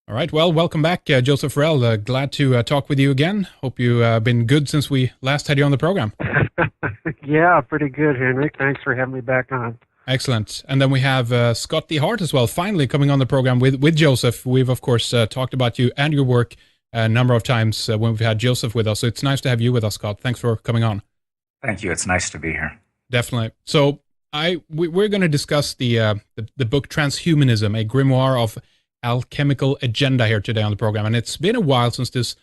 All right. Well, welcome back, Joseph Farrell. Glad to talk with you again. Hope you've been good since we last had you on the program. Yeah, pretty good, Henrik. Thanks for having me back on. Excellent. And then we have Scott D. Hart as well, finally coming on the program with Joseph. We've, of course, talked about you and your work a number of times when we've had Joseph with us. So it's nice to have you with us, Scott. Thanks for coming on. Thank you. It's nice to be here. Definitely. So we're going to discuss the book Transhumanism, a grimoire of alchemical agenda here today on the program. And it's been a while since this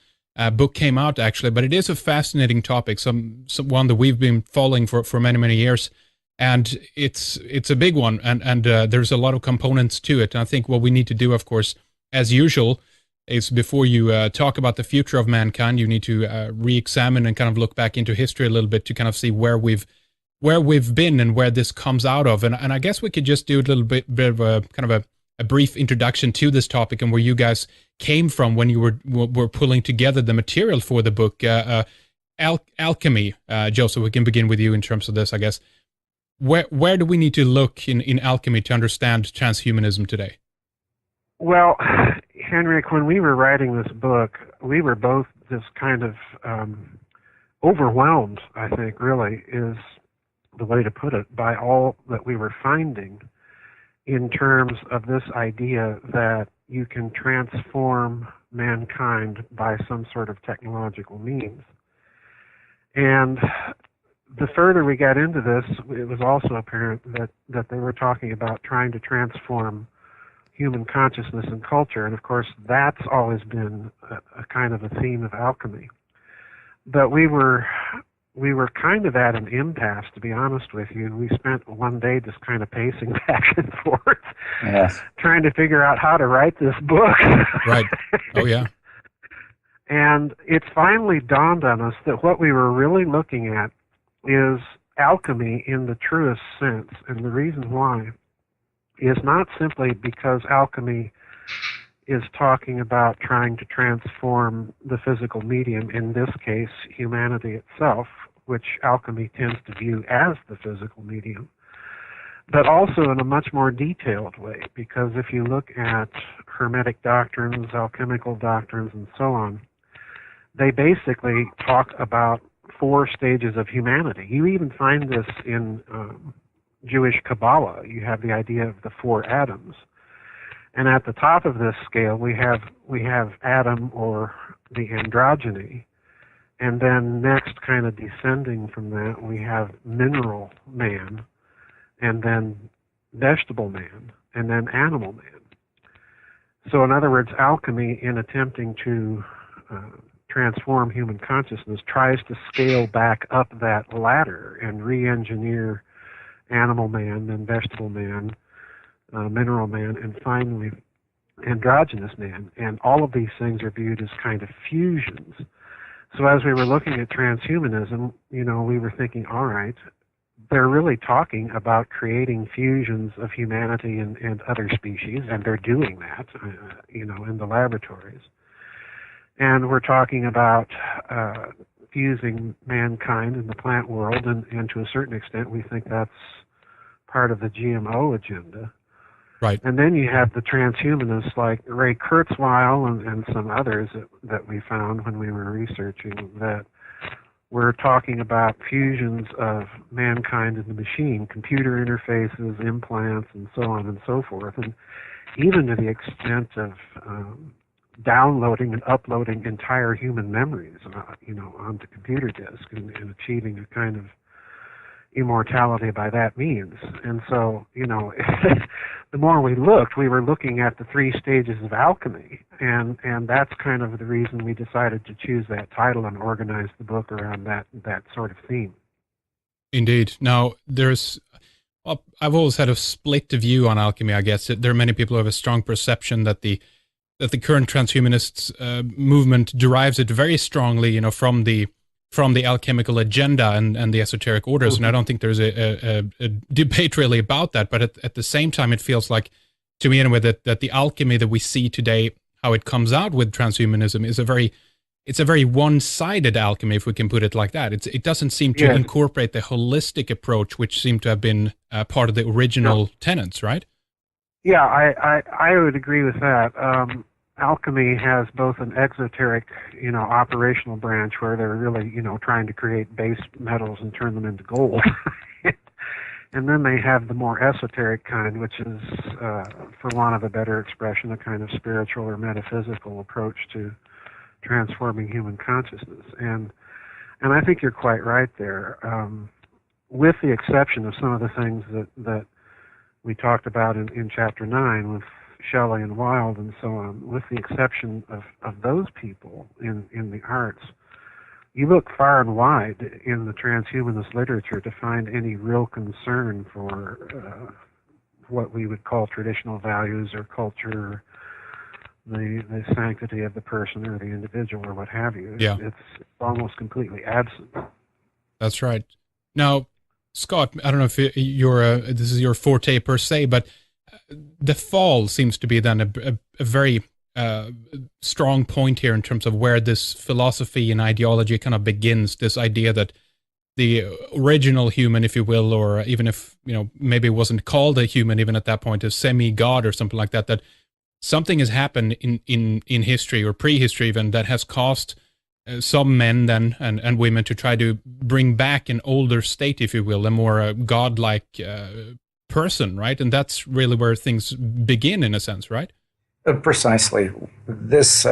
book came out, actually, but it is a fascinating topic, some one that we've been following for many, many years. And it's a big one, and there's a lot of components to it. And I think what we need to do, of course, as usual, is before you talk about the future of mankind, you need to re-examine and kind of look back into history a little bit to kind of see where we've been and where this comes out of. And I guess we could just do a little bit of a kind of a brief introduction to this topic and where you guys came from when you were pulling together the material for the book. Alchemy, Joseph, we can begin with you in terms of this, I guess. Where do we need to look in alchemy to understand transhumanism today? Well, Henrik, when we were writing this book, we were both just kind of overwhelmed, I think, really, is the way to put it, by all that we were finding in terms of this idea that you can transform mankind by some sort of technological means. And the further we got into this, it was also apparent that they were talking about trying to transform human consciousness and culture. And of course, that's always been a kind of a theme of alchemy. But we were kind of at an impasse, to be honest with you. We spent one day just kind of pacing back and forth, Yes. trying to figure out how to write this book. Right. Oh, yeah. And it finally dawned on us that what we were really looking at is alchemy in the truest sense. And the reason why is not simply because alchemy is talking about trying to transform the physical medium, in this case, humanity itself, which alchemy tends to view as the physical medium, but also in a much more detailed way, because if you look at Hermetic doctrines, alchemical doctrines, and so on, they basically talk about 4 stages of humanity. You even find this in Jewish Kabbalah. You have the idea of the 4 atoms. And at the top of this scale, we have Adam, or the androgyny. And then next, kind of descending from that, we have mineral man, and then vegetable man, and then animal man. So in other words, alchemy, in attempting to transform human consciousness, tries to scale back up that ladder and re-engineer animal man, then vegetable man, mineral man, and finally androgynous man. And all of these things are viewed as kind of fusions. So as we were looking at transhumanism, we were thinking, all right, they're really talking about creating fusions of humanity and other species, and they're doing that, in the laboratories. And we're talking about fusing mankind in the plant world, and to a certain extent, we think that's part of the GMO agenda. Right. And then you have the transhumanists like Ray Kurzweil and some others that we found when we were researching, that we're talking about fusions of mankind and the machine, computer interfaces, implants, and so on and so forth, and even to the extent of downloading and uploading entire human memories, onto computer disk, and achieving a kind of immortality by that means. And so, the more we looked, we were looking at the 3 stages of alchemy, and that's kind of the reason we decided to choose that title and organize the book around that sort of theme. Indeed. Now, I've always had a split view on alchemy, I guess. There are many people who have a strong perception that the current transhumanist movement derives it very strongly, from the alchemical agenda and the esoteric orders. And I don't think there's a debate really about that. But at the same time, it feels like, to me anyway, that the alchemy that we see today, how it comes out with transhumanism, is a very one-sided alchemy, if we can put it like that. It doesn't seem to incorporate the holistic approach, which seemed to have been part of the original tenets, right? Yeah, I would agree with that. alchemy has both an exoteric, operational branch where they're really, trying to create base metals and turn them into gold. And then they have the more esoteric kind, which is, for want of a better expression, a kind of spiritual or metaphysical approach to transforming human consciousness. And I think you're quite right there. With the exception of some of the things that we talked about in Chapter 9 with Shelley and Wilde and so on, with the exception of those people in the arts, you look far and wide in the transhumanist literature to find any real concern for what we would call traditional values or culture, the sanctity of the person or the individual or what have you. Yeah. It's almost completely absent. That's right. Now, Scott, I don't know if this is your forte per se, but the fall seems to be then a very strong point here in terms of where this philosophy and ideology kind of begins, this idea that the original human, if you will, or even if, maybe it wasn't called a human even at that point, a semi-god or something like that, that something has happened in history or prehistory even that has caused some men then and women to try to bring back an older state, if you will, a more godlike person, right? And that's really where things begin in a sense, right? Precisely. This,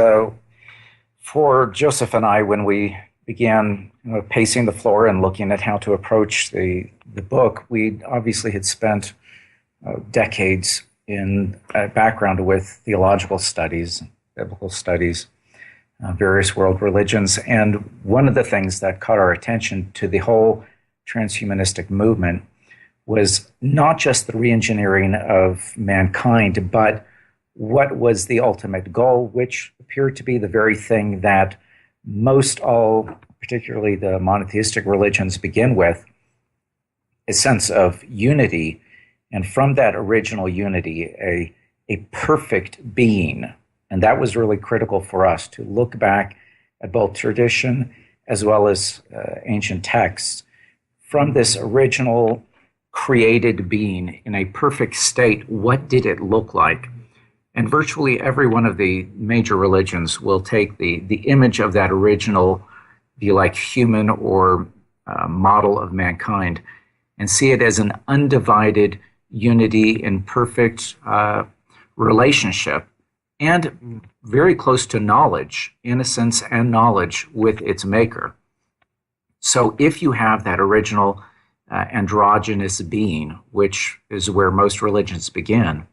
for Joseph and I, when we began pacing the floor and looking at how to approach the book, we obviously had spent decades in background with theological studies, biblical studies, various world religions. And one of the things that caught our attention to the whole transhumanistic movement was not just the reengineering of mankind, but what was the ultimate goal, which appeared to be the very thing that most all, particularly the monotheistic religions, begin with, a sense of unity. And from that original unity, a perfect being. And that was really critical for us to look back at both tradition as well as ancient texts. From this original created being in a perfect state, what did it look like? And virtually every one of the major religions will take the image of that original, if you like, human or model of mankind and see it as an undivided unity in perfect relationship and very close to knowledge, innocence and knowledge with its maker. So if you have that original androgynous being, which is where most religions begin,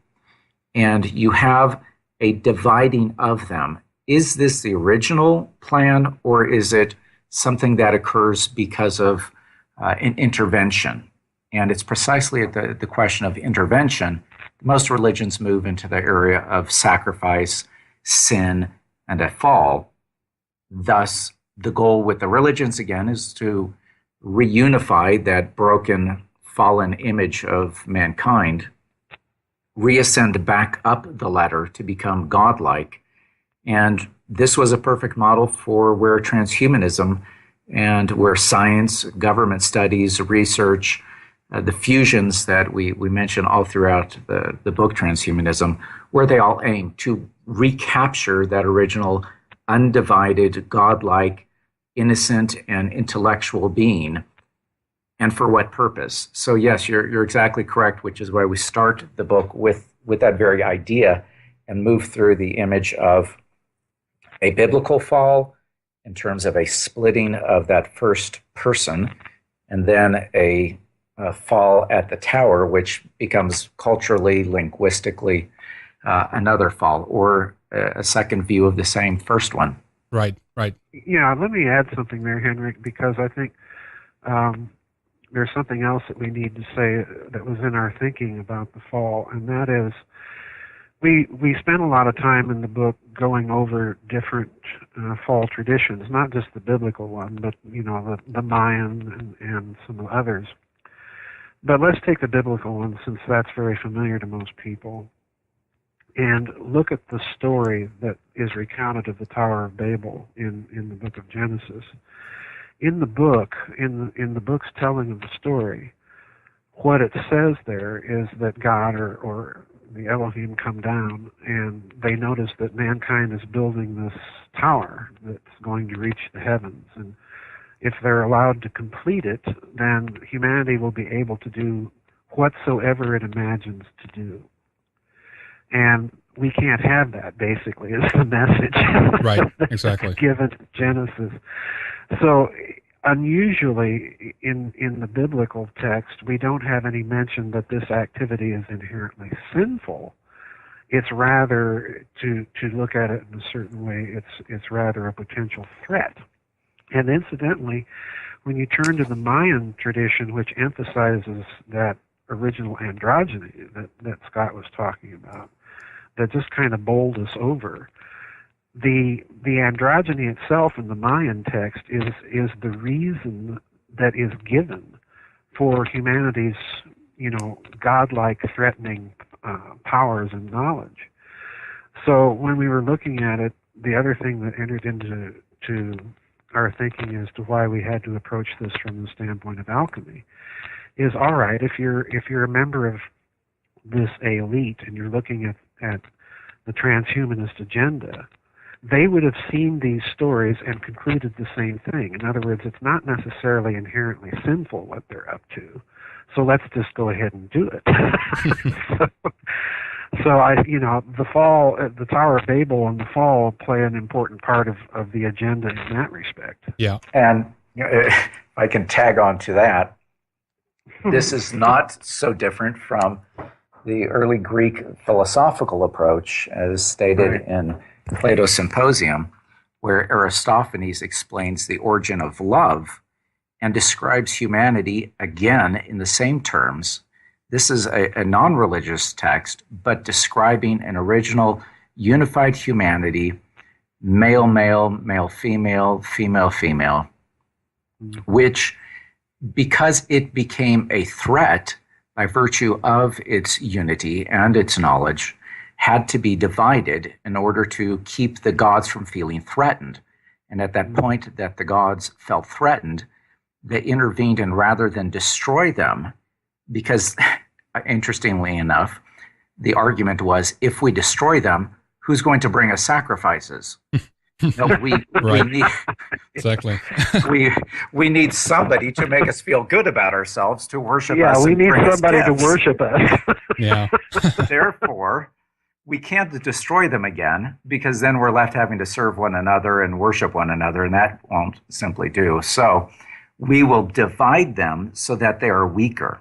and you have a dividing of them, is this the original plan or is it something that occurs because of an intervention? And it's precisely at the question of intervention. Most religions move into the area of sacrifice, sin, and a fall. Thus, the goal with the religions, again, is to reunify that broken, fallen image of mankind, reascend back up the ladder to become godlike. And this was a perfect model for where transhumanism and where science, government studies, research, the fusions that we mention all throughout the book Transhumanism, where they all aim to recapture that original undivided, godlike, innocent, and intellectual being. And for what purpose? So yes, you're exactly correct, which is why we start the book with that very idea and move through the image of a biblical fall in terms of a splitting of that first person, and then a fall at the tower, which becomes culturally, linguistically, another fall, or a second view of the same first one. Right, right. Yeah, let me add something there, Henrik, because I think there's something else that we need to say that was in our thinking about the fall, and that is we spent a lot of time in the book going over different fall traditions, not just the biblical one, but the Mayan and some others. But let's take the biblical one, since that's very familiar to most people, and look at the story that is recounted of the Tower of Babel in the book of Genesis. In the book, in the book's telling of the story, what it says there is that God or the Elohim come down, and they notice that mankind is building this tower that's going to reach the heavens. And if they're allowed to complete it, then humanity will be able to do whatsoever it imagines to do. And we can't have that, basically, is the message. Right, exactly. Given Genesis. So unusually, in the biblical text, we don't have any mention that this activity is inherently sinful. It's rather, to look at it in a certain way, it's rather a potential threat. And incidentally, when you turn to the Mayan tradition, which emphasizes that original androgyny that Scott was talking about, that just kind of bowled us over, the androgyny itself in the Mayan text is the reason that is given for humanity's, godlike threatening powers and knowledge. So when we were looking at it, the other thing that entered into our thinking as to why we had to approach this from the standpoint of alchemy is, all right, if you're a member of this elite and you're looking at the transhumanist agenda, they would have seen these stories and concluded the same thing. In other words, it's not necessarily inherently sinful what they're up to, so let's just go ahead and do it. So the fall, the Tower of Babel and the fall play an important part of the agenda in that respect. Yeah. And if I can tag on to that, this is not so different from the early Greek philosophical approach, as stated in Plato's Symposium, where Aristophanes explains the origin of love and describes humanity again in the same terms. This is a non-religious text, but describing an original unified humanity, male, male, male, female, female, female, which, because it became a threat by virtue of its unity and its knowledge, had to be divided in order to keep the gods from feeling threatened. And at that point that the gods felt threatened, they intervened, and rather than destroy them, because interestingly enough, the argument was, if we destroy them, who's going to bring us sacrifices? No, we need exactly. we need somebody to make us feel good about ourselves, to worship us. Yeah, we need somebody to gifts. worship us. Yeah. Therefore, we can't destroy them again, because then we're left having to serve one another and worship one another, and that won't simply do. So we will divide them so that they are weaker.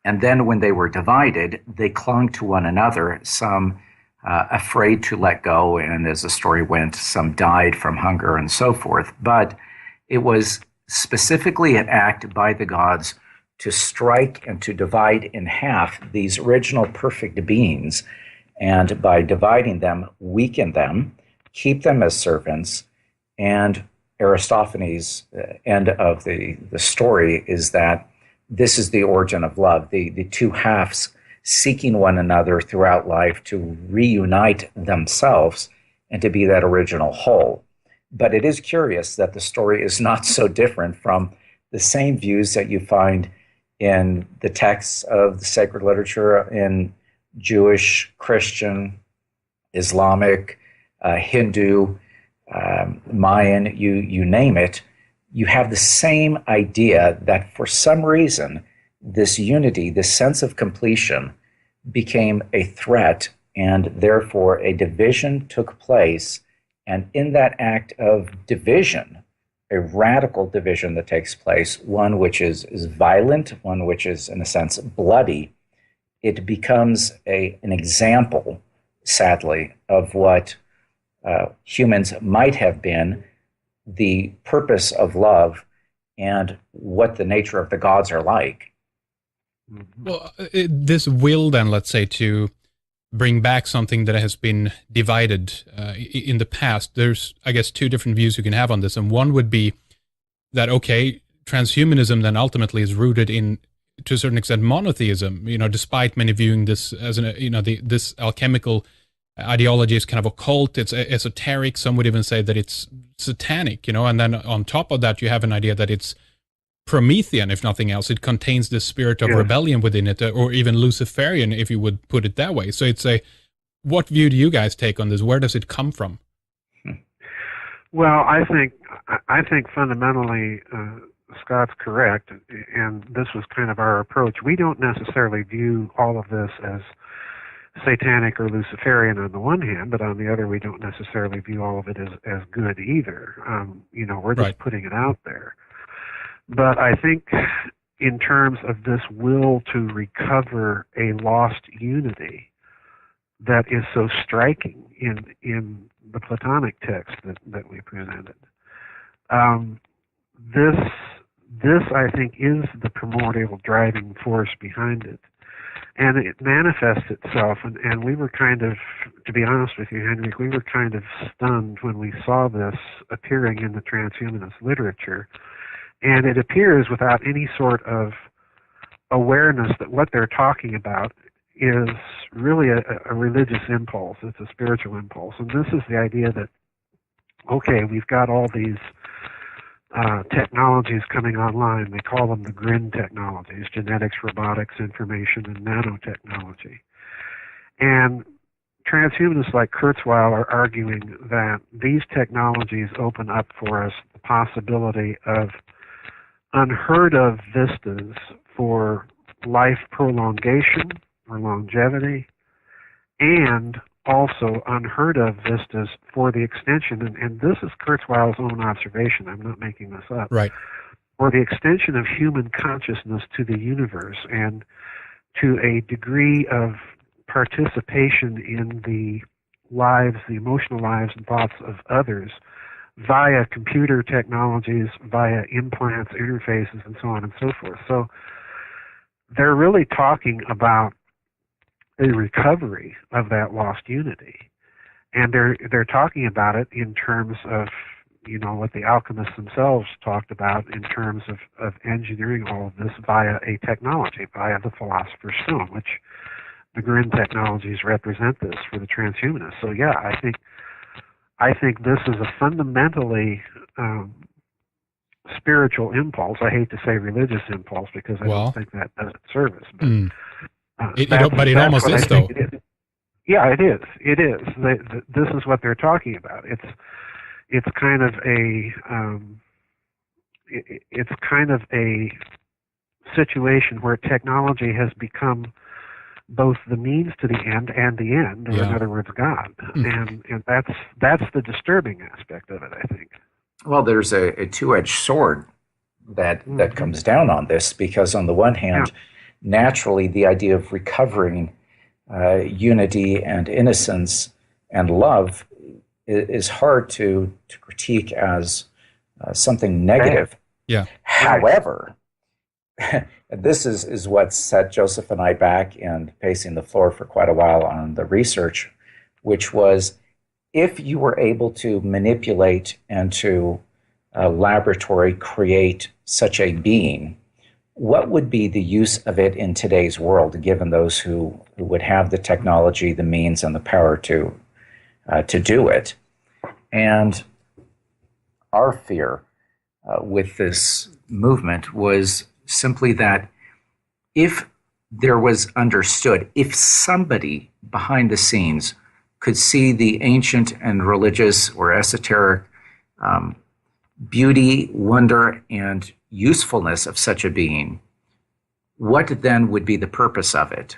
And then when they were divided, they clung to one another, some afraid to let go, and as the story went, some died from hunger and so forth. But it was specifically an act by the gods to strike and to divide in half these original perfect beings, and by dividing them, weaken them, keep them as servants. And Aristophanes' end of the story is that this is the origin of love, the two halves seeking one another throughout life to reunite themselves and to be that original whole. But it is curious that the story is not so different from the same views that you find in the texts of the sacred literature in Jewish, Christian, Islamic, Hindu, Mayan, you name it. You have the same idea that for some reason, this unity, this sense of completion, became a threat, and therefore a division took place. And in that act of division, a radical division that takes place, one which is violent, one which is, in a sense, bloody, it becomes an example, sadly, of what humans might have been, the purpose of love, and what the nature of the gods are like. Well, this will then, let's say, to bring back something that has been divided in the past. There's, I guess, two different views you can have on this. And one would be that, okay, transhumanism then ultimately is rooted in, to a certain extent, monotheism, despite many viewing this as this alchemical ideology is kind of occult, it's esoteric. Some would even say that it's satanic, and then on top of that, you have an idea that it's Promethean, if nothing else. It contains the spirit of Yes. rebellion within it, or even Luciferian, if you would put it that way. So it's a, what view do you guys take on this? Where does it come from? Well, I think fundamentally Scott's correct, and this was kind of our approach. We don't necessarily view all of this as satanic or Luciferian on the one hand, but on the other, we don't necessarily view all of it as good either. We're just Right. putting it out there. But I think in terms of this will to recover a lost unity that is so striking in the Platonic text that we presented, this I think is the primordial driving force behind it. And it manifests itself, and we were kind of, to be honest with you, Henrik, we were kind of stunned when we saw this appearing in the transhumanist literature. And it appears without any sort of awareness that what they're talking about is really a religious impulse. It's a spiritual impulse. And this is the idea that, okay, we've got all these technologies coming online. They call them the GRIN technologies: genetics, robotics, information, and nanotechnology. And transhumanists like Kurzweil are arguing that these technologies open up for us the possibility of unheard of vistas for life prolongation or longevity, and also unheard of vistas for the extension, and this is Kurzweil's own observation, I'm not making this up, Right. for the extension of human consciousness to the universe and to a degree of participation in the lives, the emotional lives and thoughts of others via computer technologies, via implants, interfaces, and so on and so forth. So they're really talking about a recovery of that lost unity, and they're talking about it in terms of what the alchemists themselves talked about in terms of engineering all of this via a technology, via the Philosopher's Stone, which the GRIN technologies represent this for the transhumanists. So yeah, I think this is a fundamentally spiritual impulse. I hate to say religious impulse because I don't think that does it service, but but it almost is, though. Yeah, it is. It is. This is what they're talking about. It's kind of a situation where technology has become both the means to the end and the end, or in other words, God. And that's the disturbing aspect of it, I think. Well, there's a two-edged sword that comes down on this, because on the one hand, naturally, the idea of recovering unity and innocence and love is hard to critique as something negative. Yeah. However, this is what set Joseph and I back and pacing the floor for quite a while on the research, which was, if you were able to manipulate and to laboratory create such a being, what would be the use of it in today's world, given those who would have the technology, the means, and the power to do it? And our fear with this movement was simply that if there was understood, if somebody behind the scenes could see the ancient and religious or esoteric beauty, wonder, and usefulness of such a being, what then would be the purpose of it?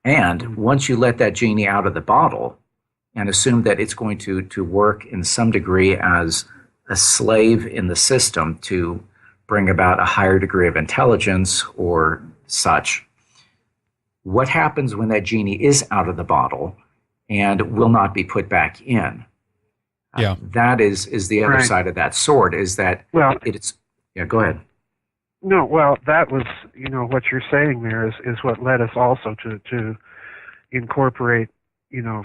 And once you let that genie out of the bottle and assume that it's going to work in some degree as a slave in the system to bring about a higher degree of intelligence or such, what happens when that genie is out of the bottle and will not be put back in? Yeah. That is the other side of that sword, is that it's... Yeah, go ahead. No, well, that was, what you're saying there is what led us also to incorporate,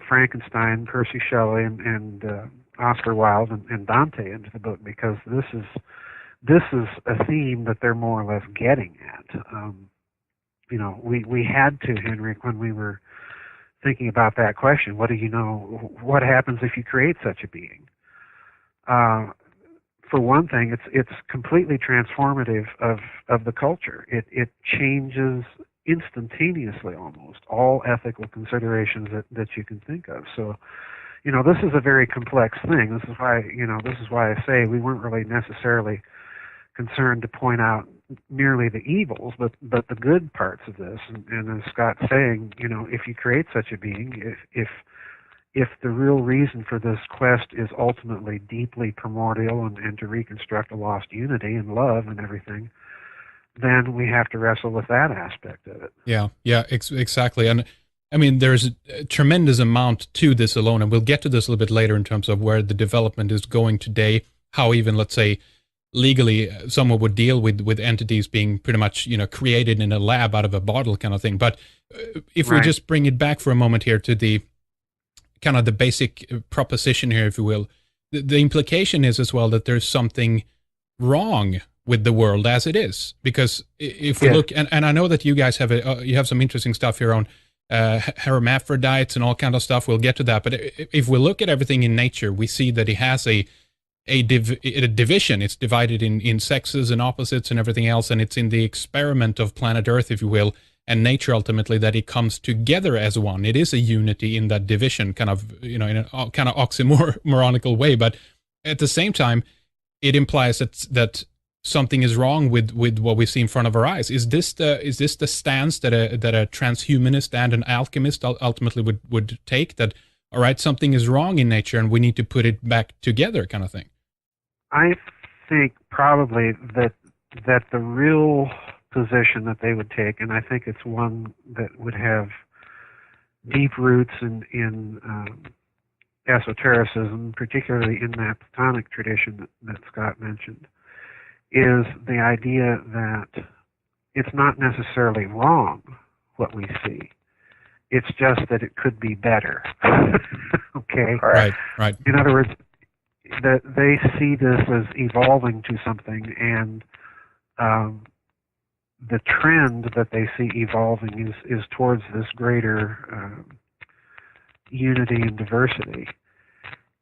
Frankenstein, Percy Shelley, and Oscar Wilde and Dante into the book, because this is a theme that they're more or less getting at. We had to, Henrik, when we were thinking about that question, what happens if you create such a being? for one thing, it's completely transformative of the culture. It changes instantaneously almost all ethical considerations that you can think of. So, this is a very complex thing. This is why I say we weren't really necessarily concerned to point out merely the evils, but the good parts of this. And as Scott's saying, if you create such a being, if the real reason for this quest is ultimately deeply primordial and to reconstruct a lost unity and love and everything, then we have to wrestle with that aspect of it. Yeah, exactly. And I mean, there's a tremendous amount to this alone, and we'll get to this a little bit later in terms of where the development is going today, how even, let's say, legally someone would deal with entities being pretty much, created in a lab out of a bottle kind of thing. But if we just bring it back for a moment here to the kind of the basic proposition here, if you will, the implication is as well that there's something wrong with the world as it is. Because if we look, and I know that you guys have you have some interesting stuff here on hermaphrodites and all kind of stuff. We'll get to that. But if we look at everything in nature, we see that it has a division. It's divided in sexes and opposites and everything else, and it's in the experiment of planet Earth, if you will, and nature ultimately, that it comes together as one. It is a unity in that division, kind of, in a kind of oxymoronical way, but at the same time, it implies that something is wrong with what we see in front of our eyes. Is this the stance that a transhumanist and an alchemist ultimately would take, that all right, something is wrong in nature and we need to put it back together, kind of thing? I think probably that the real position that they would take, and I think it's one that would have deep roots in esotericism, particularly in that Platonic tradition that Scott mentioned, is the idea that it's not necessarily wrong what we see. It's just that it could be better. Okay? Right. In other words, that they see this as evolving to something, and the trend that they see evolving is towards this greater unity and diversity.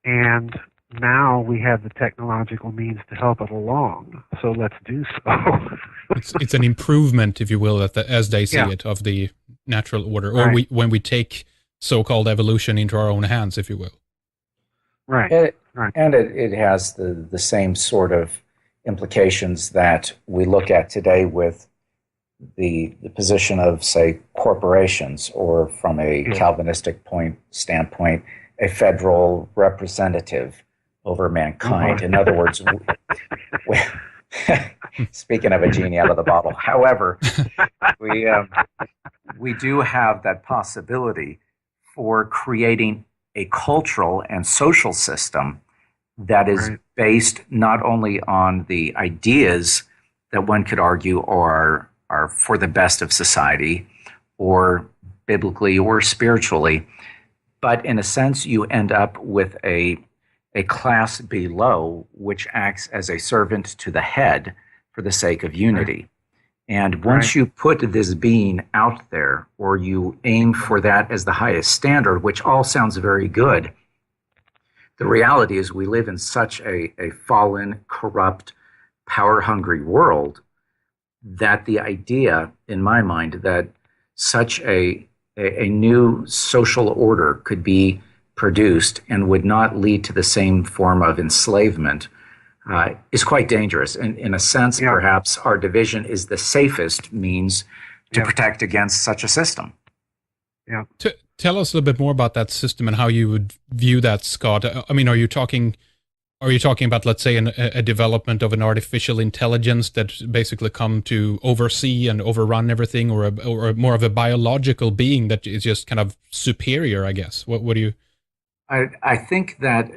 And now we have the technological means to help it along, so let's do so. It's an improvement, if you will, as they see it, of the natural order, or when we take so-called evolution into our own hands, if you will. Right. And it has the same sort of implications that we look at today with the position of, say, corporations, or from a Calvinistic standpoint, a federal representative over mankind. In other words, speaking of a genie out of the bottle, however, we do have that possibility for creating a cultural and social system that is based not only on the ideas that one could argue are for the best of society, or biblically or spiritually, but in a sense you end up with a class below which acts as a servant to the head for the sake of unity. And once you put this being out there, or you aim for that as the highest standard, which all sounds very good, the reality is we live in such a fallen, corrupt, power-hungry world that the idea, in my mind, that such a new social order could be produced and would not lead to the same form of enslavement is quite dangerous. And in a sense, perhaps our division is the safest means to protect against such a system. Yeah. Tell us a little bit more about that system and how you would view that, Scott. I mean, are you talking about, let's say, a development of an artificial intelligence that basically come to oversee and overrun everything, or more of a biological being that is just kind of superior, I guess? What do you... I think that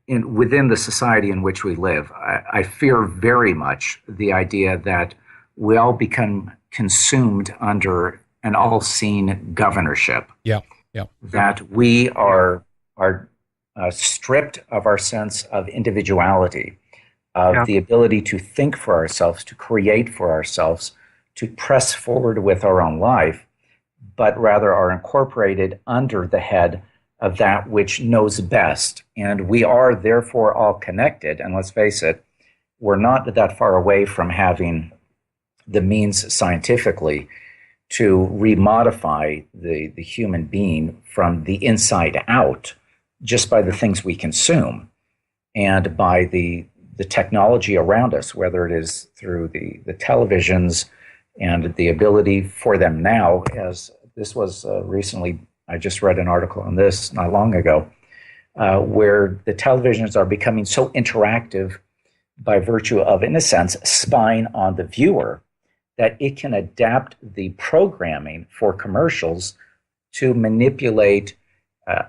within the society in which we live, I fear very much the idea that we all become consumed under an all-seeing governorship. Yeah. That we are stripped of our sense of individuality, of the ability to think for ourselves, to create for ourselves, to press forward with our own life, but rather are incorporated under the head of that which knows best. And we are therefore all connected. And let's face it, we're not that far away from having the means scientifically to remodify the human being from the inside out just by the things we consume and by the technology around us, whether it is through the televisions and the ability for them now, as this was recently, I just read an article on this not long ago, where the televisions are becoming so interactive by virtue of, in a sense, spying on the viewer, that it can adapt the programming for commercials to manipulate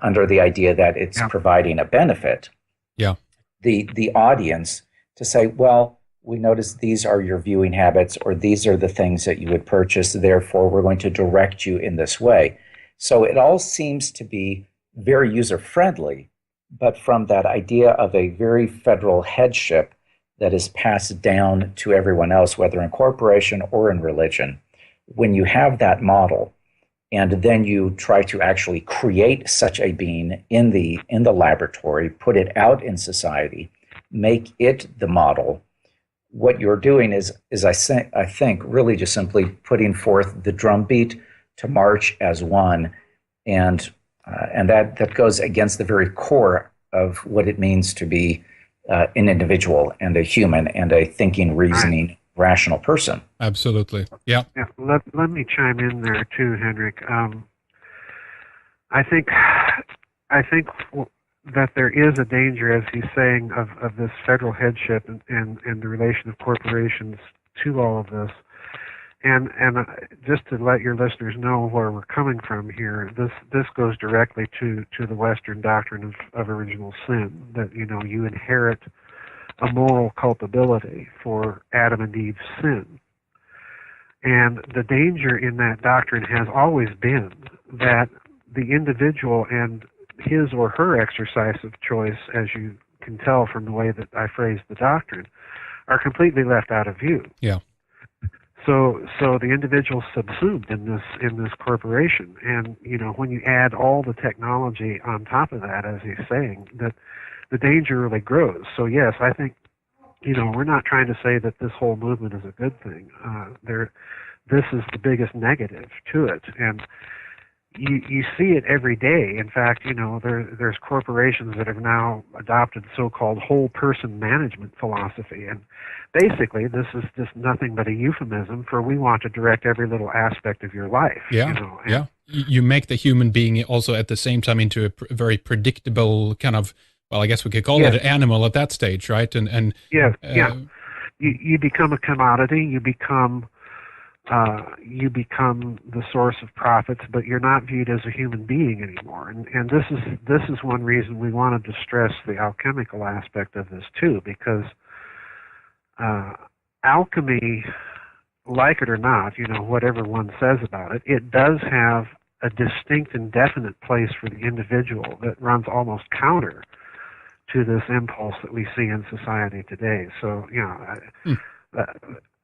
under the idea that it's providing a benefit. Yeah. The audience to say, well, we notice these are your viewing habits, or these are the things that you would purchase, therefore we're going to direct you in this way. So it all seems to be very user-friendly, but from that idea of a very federal headship that is passed down to everyone else, whether in corporation or in religion. When you have that model, and then you try to actually create such a being in the laboratory, put it out in society, make it the model, what you're doing is I think, really just simply putting forth the drumbeat to march as one, and that goes against the very core of what it means to be an individual and a human and a thinking, reasoning, rational person. Absolutely. Yeah. Let me chime in there too, Henrik. I think that there is a danger, as he's saying, of this federal headship and the relation of corporations to all of this. And just to let your listeners know where we're coming from here, this goes directly to the Western doctrine of original sin, that you inherit a moral culpability for Adam and Eve's sin. And the danger in that doctrine has always been that the individual and his or her exercise of choice, as you can tell from the way that I phrased the doctrine, are completely left out of view. Yeah. So the individual subsumed in this corporation, and when you add all the technology on top of that, as he's saying, that the danger really grows. So yes, I think we're not trying to say that this whole movement is a good thing. This is the biggest negative to it, and you see it every day. In fact, there's corporations that have now adopted so-called whole person management philosophy, and basically this is just nothing but a euphemism for we want to direct every little aspect of your life. Yeah. You make the human being also at the same time into a very predictable kind of, well, I guess we could call it an animal at that stage, right? And you become a commodity. You become the source of profits, but you're not viewed as a human being anymore. And this is one reason we wanted to stress the alchemical aspect of this too, because alchemy, like it or not, whatever one says about it, it does have a distinct and definite place for the individual that runs almost counter to this impulse that we see in society today. So,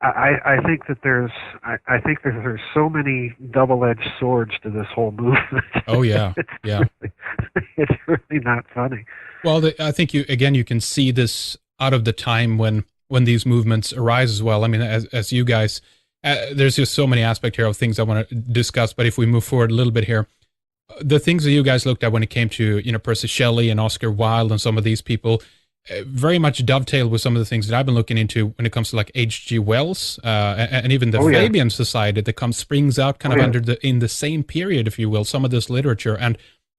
I think that there's so many double-edged swords to this whole movement. Oh yeah, it's really not funny. Well, I think you can see this out of the time when these movements arise as well. I mean, as you guys, there's just so many aspects here of things I want to discuss. But if we move forward a little bit here, the things that you guys looked at when it came to Percy Shelley and Oscar Wilde and some of these people, very much dovetail with some of the things that I've been looking into when it comes to like H.G. Wells and even the Fabian Society that springs out kind of in the same period, if you will, some of this literature. And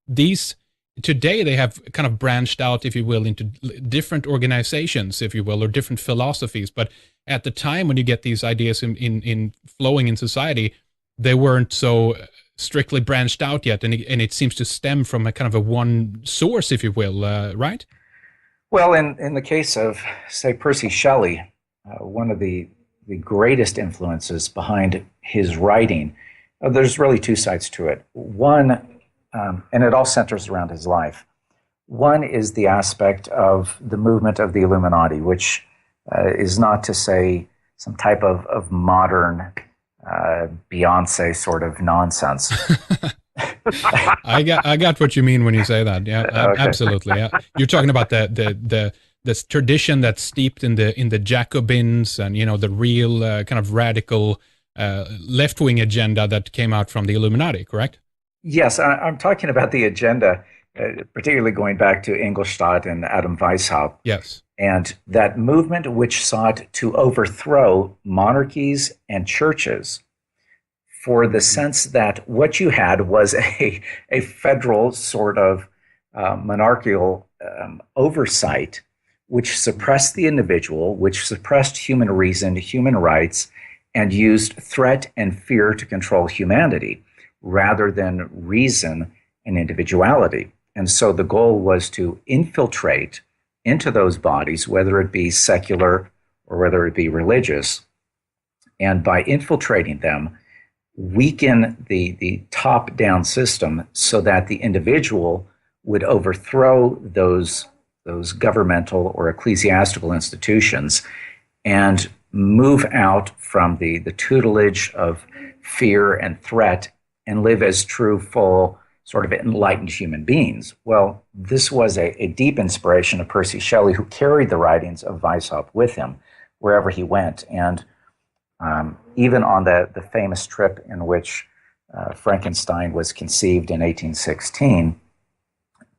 these today they have kind of branched out, if you will, into different organizations, if you will, or different philosophies. But at the time when you get these ideas in flowing in society, they weren't so strictly branched out yet, and it seems to stem from a kind of a one source, if you will, right? Well, in the case of, say, Percy Shelley, one of the greatest influences behind his writing, there's really two sides to it. One, and it all centers around his life. One is the aspect of the movement of the Illuminati, which is not to say some type of modern Beyonce sort of nonsense. I got what you mean when you say that. Yeah, okay. Absolutely. Yeah. You're talking about the this tradition that's steeped in the Jacobins and the real kind of radical left-wing agenda that came out from the Illuminati, correct? Yes, I'm talking about the agenda, particularly going back to Ingolstadt and Adam Weishaupt. Yes. And that movement which sought to overthrow monarchies and churches for the sense that what you had was a federal sort of monarchical oversight, which suppressed the individual, which suppressed human reason, human rights, and used threat and fear to control humanity rather than reason and individuality. And so the goal was to infiltrate into those bodies, whether it be secular or whether it be religious, and by infiltrating them, weaken the top-down system so that the individual would overthrow those governmental or ecclesiastical institutions and move out from the tutelage of fear and threat and live as true, full, sort of enlightened human beings. Well, this was a deep inspiration of Percy Shelley, who carried the writings of Weishaupt with him wherever he went. And even on the famous trip in which Frankenstein was conceived in 1816,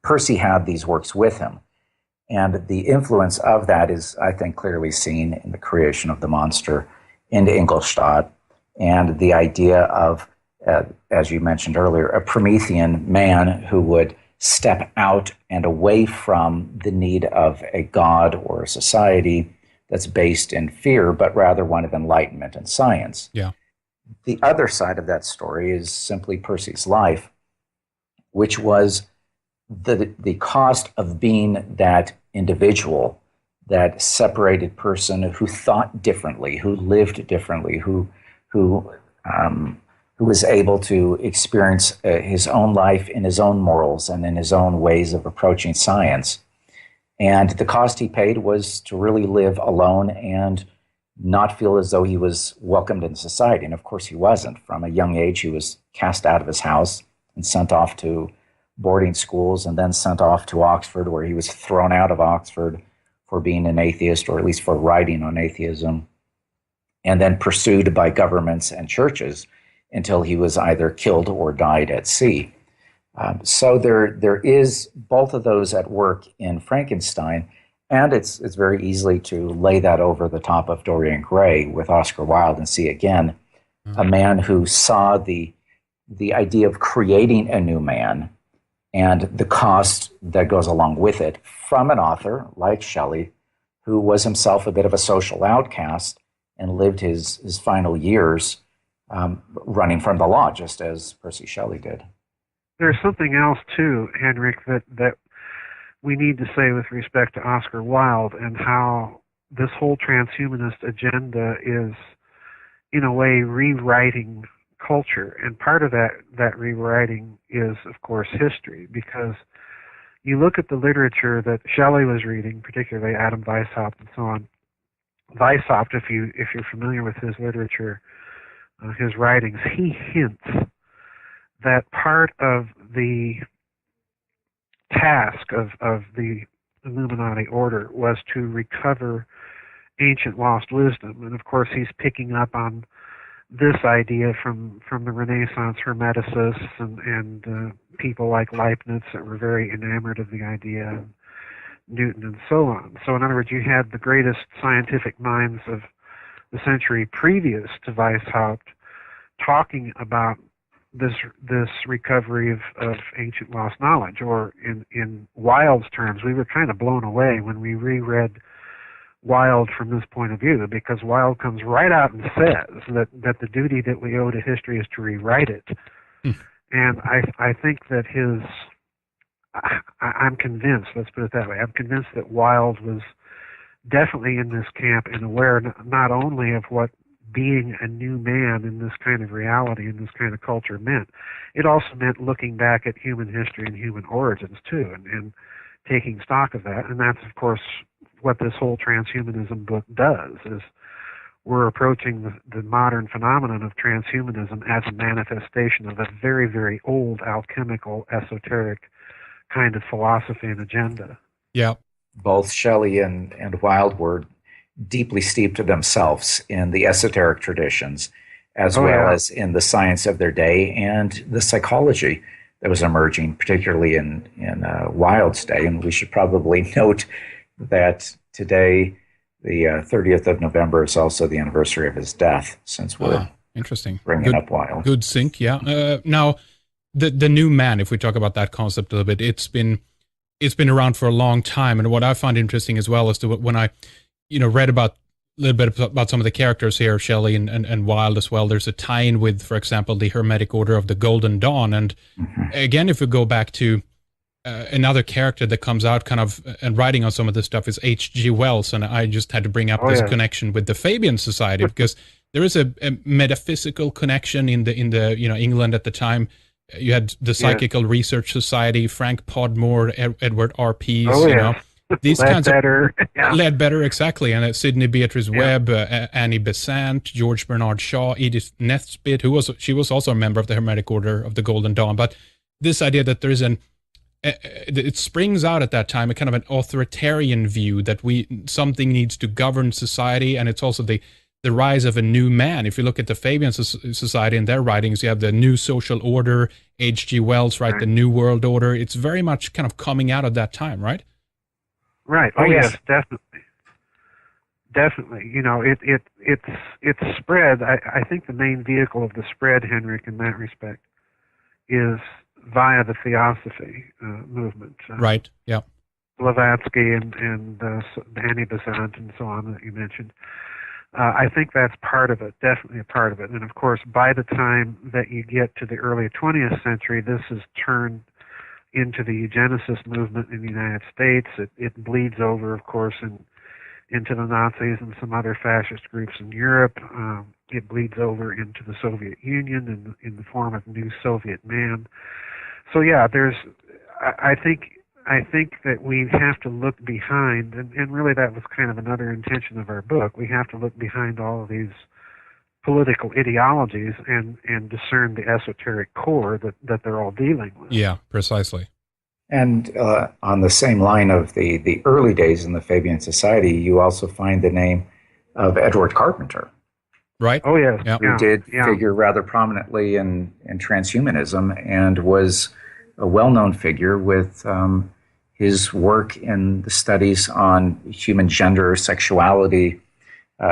Percy had these works with him. And the influence of that is, I think, clearly seen in the creation of the monster in Ingolstadt and the idea of, as you mentioned earlier, a Promethean man who would step out and away from the need of a god or a society that's based in fear, but rather one of enlightenment and science. Yeah. The other side of that story is simply Percy's life, which was the cost of being that individual, that separated person who thought differently, who lived differently, who was able to experience his own life in his own morals and in his own ways of approaching science. And the cost he paid was to really live alone and not feel as though he was welcomed in society. And of course he wasn't. From a young age, he was cast out of his house and sent off to boarding schools and then sent off to Oxford, where he was thrown out of Oxford for being an atheist, or at least for writing on atheism, and then pursued by governments and churches until he was either killed or died at sea. So there is both of those at work in Frankenstein, and it's very easily to lay that over the top of Dorian Gray with Oscar Wilde and see again a man who saw the idea of creating a new man and the cost that goes along with it from an author like Shelley, who was himself a bit of a social outcast and lived his final years running from the law, just as Percy Shelley did. There's something else, too, Henrik, that we need to say with respect to Oscar Wilde and how this whole transhumanist agenda is, in a way, rewriting culture. And part of that rewriting is, of course, history, because you look at the literature that Shelley was reading, particularly Adam Weishaupt and so on. Weishaupt, if you're familiar with his literature, his writings, he hints that part of the task of the Illuminati order was to recover ancient lost wisdom. And of course he's picking up on this idea from the Renaissance Hermeticists and people like Leibniz that were very enamored of the idea, and Newton and so on. So in other words, you had the greatest scientific minds of the century previous to Weishaupt talking about this recovery of ancient lost knowledge, or in Wilde's terms, we were kind of blown away when we reread Wilde from this point of view, because Wilde comes right out and says that the duty that we owe to history is to rewrite it. And I think that I'm convinced, let's put it that way, I'm convinced that Wilde was definitely in this camp and aware not only of what being a new man in this kind of reality, in this kind of culture meant, it also meant looking back at human history and human origins too, and taking stock of that. And that's, of course, what this whole transhumanism book does, is we're approaching the modern phenomenon of transhumanism as a manifestation of a very, very old alchemical, esoteric kind of philosophy and agenda. Yeah. both Shelley and Wilde were deeply steeped themselves in the esoteric traditions, as well as in the science of their day and the psychology that was emerging, particularly in Wilde's day. And we should probably note that today, the 30th of November, is also the anniversary of his death, since we're interesting bringing up Wilde. Good sync, yeah. Now, the new man, if we talk about that concept a little bit, it's been around for a long time. And what I find interesting as well is when I read about a little bit about some of the characters here, Shelley and Wilde as well. There's a tie-in with, for example, the Hermetic Order of the Golden Dawn. And again, if we go back to another character that comes out kind of and writing on some of this stuff is H.G. Wells. And I just had to bring up this connection with the Fabian Society because there is a metaphysical connection in the England at the time. You had the Psychical Research Society, Frank Podmore, Edward R. Pease, these kinds of Ledbetter, exactly, and Sidney Beatrice Webb, Annie Besant, George Bernard Shaw, Edith Nesbit, she was also a member of the Hermetic Order of the Golden Dawn. But this idea that there's it springs out at that time, a kind of an authoritarian view that something needs to govern society, and it's also the rise of a new man. If you look at the Fabian Society and their writings, you have the New Social Order, H.G. Wells, right, the New World Order. It's very much kind of coming out of that time, right? Right. Oh, yes, definitely. Definitely. It's spread. I think the main vehicle of the spread, Henrik, in that respect, is via the Theosophy movement. Right. Yeah. Blavatsky and Annie Besant and so on that you mentioned. I think that's part of it, definitely a part of it. And of course, by the time that you get to the early 20th century, this has turned into the eugenicist movement in the United States. It bleeds over, of course, into the Nazis and some other fascist groups in Europe. It bleeds over into the Soviet Union in the form of New Soviet Man. So yeah, I think that we have to look behind, and really that was kind of another intention of our book. We have to look behind all of these political ideologies and discern the esoteric core that they're all dealing with. Yeah, precisely. And on the same line of the early days in the Fabian Society, you also find the name of Edward Carpenter. Right. Oh, yes. Yeah. Who did figure rather prominently in transhumanism and was a well-known figure with his work in the studies on human gender, sexuality,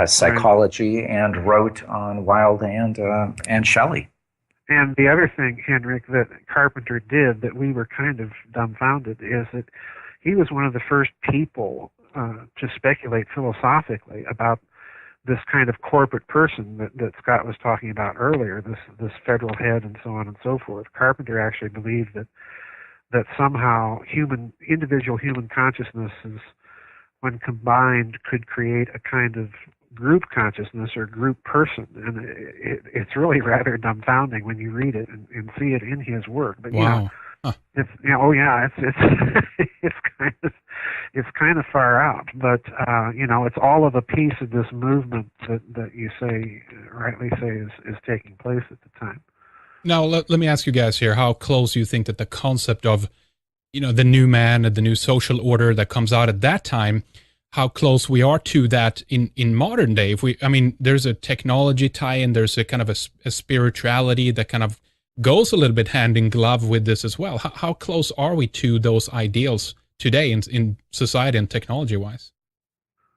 psychology, and wrote on Wilde and Shelley. And the other thing, Henrik, that Carpenter did that we were kind of dumbfounded is that he was one of the first people to speculate philosophically about this kind of corporate person that Scott was talking about earlier, this federal head and so on and so forth. Carpenter actually believed that somehow individual human consciousnesses, when combined, could create a kind of group consciousness or group person, and it's really rather dumbfounding when you read it and see it in his work. But wow. It's it's kind of far out, but it's all of a piece of this movement that you rightly say is taking place at the time. Now let me ask you guys here, how close you think that the concept of the new man and the new social order that comes out at that time, how close we are to that in modern day? There's a technology tie-in, there's a kind of a spirituality that kind of goes a little bit hand in glove with this as well. How close are we to those ideals today in society and technology-wise?